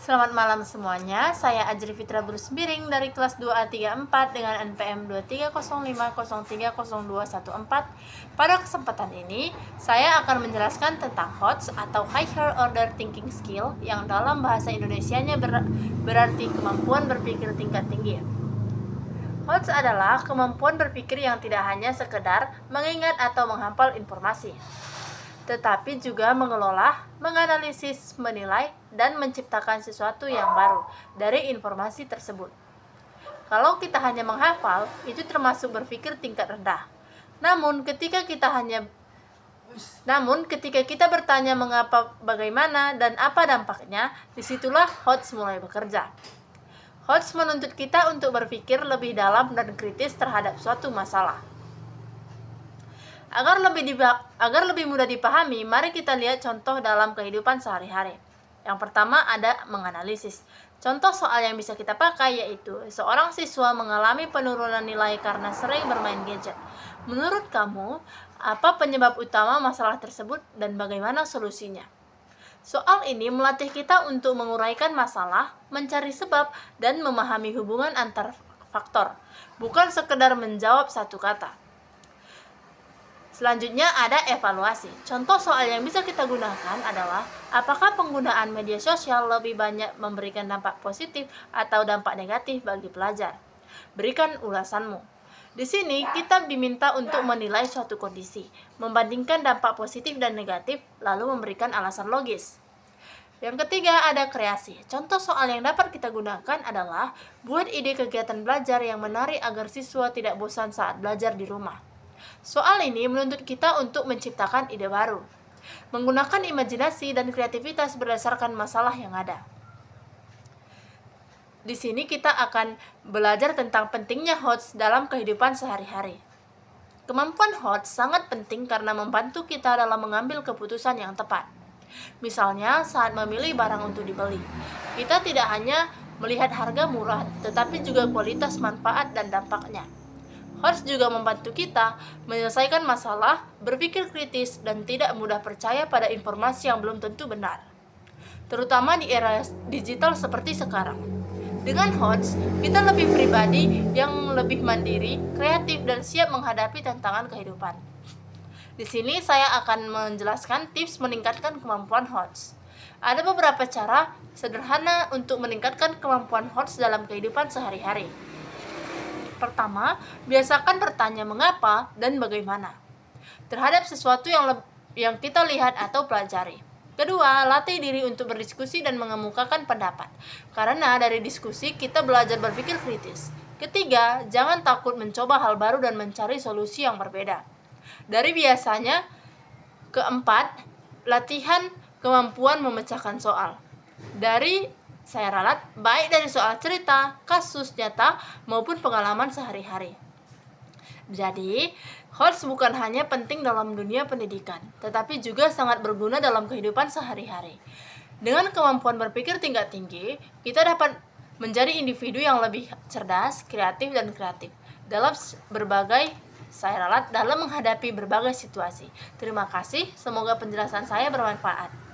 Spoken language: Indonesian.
Selamat malam semuanya, saya Ajri Fitra Brusbiring dari kelas 2A34 dengan NPM 23050302114. Pada kesempatan ini, saya akan menjelaskan tentang HOTS atau Higher Order Thinking Skill yang dalam bahasa Indonesianya berarti kemampuan berpikir tingkat tinggi. HOTS adalah kemampuan berpikir yang tidak hanya sekedar mengingat atau menghafal informasi, tetapi juga mengelola, menganalisis, menilai, dan menciptakan sesuatu yang baru dari informasi tersebut. Kalau kita hanya menghafal, itu termasuk berpikir tingkat rendah. Namun, ketika kita bertanya mengapa, bagaimana, dan apa dampaknya, disitulah HOTS mulai bekerja. HOTS menuntut kita untuk berpikir lebih dalam dan kritis terhadap suatu masalah. Agar lebih mudah dipahami, mari kita lihat contoh dalam kehidupan sehari-hari. Yang pertama ada menganalisis. Contoh soal yang bisa kita pakai yaitu seorang siswa mengalami penurunan nilai karena sering bermain gadget. Menurut kamu, apa penyebab utama masalah tersebut dan bagaimana solusinya? Soal ini melatih kita untuk menguraikan masalah, mencari sebab, dan memahami hubungan antar faktor, bukan sekedar menjawab satu kata. Selanjutnya ada evaluasi. Contoh soal yang bisa kita gunakan adalah apakah penggunaan media sosial lebih banyak memberikan dampak positif atau dampak negatif bagi pelajar? Berikan ulasanmu. Di sini kita diminta untuk menilai suatu kondisi, membandingkan dampak positif dan negatif, lalu memberikan alasan logis. Yang ketiga ada kreasi. Contoh soal yang dapat kita gunakan adalah buat ide kegiatan belajar yang menarik agar siswa tidak bosan saat belajar di rumah. Soal ini menuntut kita untuk menciptakan ide baru, menggunakan imajinasi dan kreativitas berdasarkan masalah yang ada. Di sini kita akan belajar tentang pentingnya HOTS dalam kehidupan sehari-hari. Kemampuan HOTS sangat penting karena membantu kita dalam mengambil keputusan yang tepat. Misalnya saat memilih barang untuk dibeli, kita tidak hanya melihat harga murah, tetapi juga kualitas, manfaat, dan dampaknya. HOTS juga membantu kita menyelesaikan masalah, berpikir kritis, dan tidak mudah percaya pada informasi yang belum tentu benar, terutama di era digital seperti sekarang. Dengan HOTS, kita lebih pribadi yang lebih mandiri, kreatif, dan siap menghadapi tantangan kehidupan. Di sini saya akan menjelaskan tips meningkatkan kemampuan HOTS. Ada beberapa cara sederhana untuk meningkatkan kemampuan HOTS dalam kehidupan sehari-hari. Pertama, biasakan bertanya mengapa dan bagaimana terhadap sesuatu yang kita lihat atau pelajari. Kedua, latih diri untuk berdiskusi dan mengemukakan pendapat, karena dari diskusi kita belajar berpikir kritis. Ketiga, jangan takut mencoba hal baru dan mencari solusi yang berbeda. Dari biasanya. Keempat, latihan kemampuan memecahkan soal. Dari saya ralat, baik dari soal cerita, kasus nyata, maupun pengalaman sehari-hari. Jadi, HOTS bukan hanya penting dalam dunia pendidikan, tetapi juga sangat berguna dalam kehidupan sehari-hari. Dengan kemampuan berpikir tingkat tinggi, kita dapat menjadi individu yang lebih cerdas, kreatif, dan kreatif dalam dalam menghadapi berbagai situasi. Terima kasih, semoga penjelasan saya bermanfaat.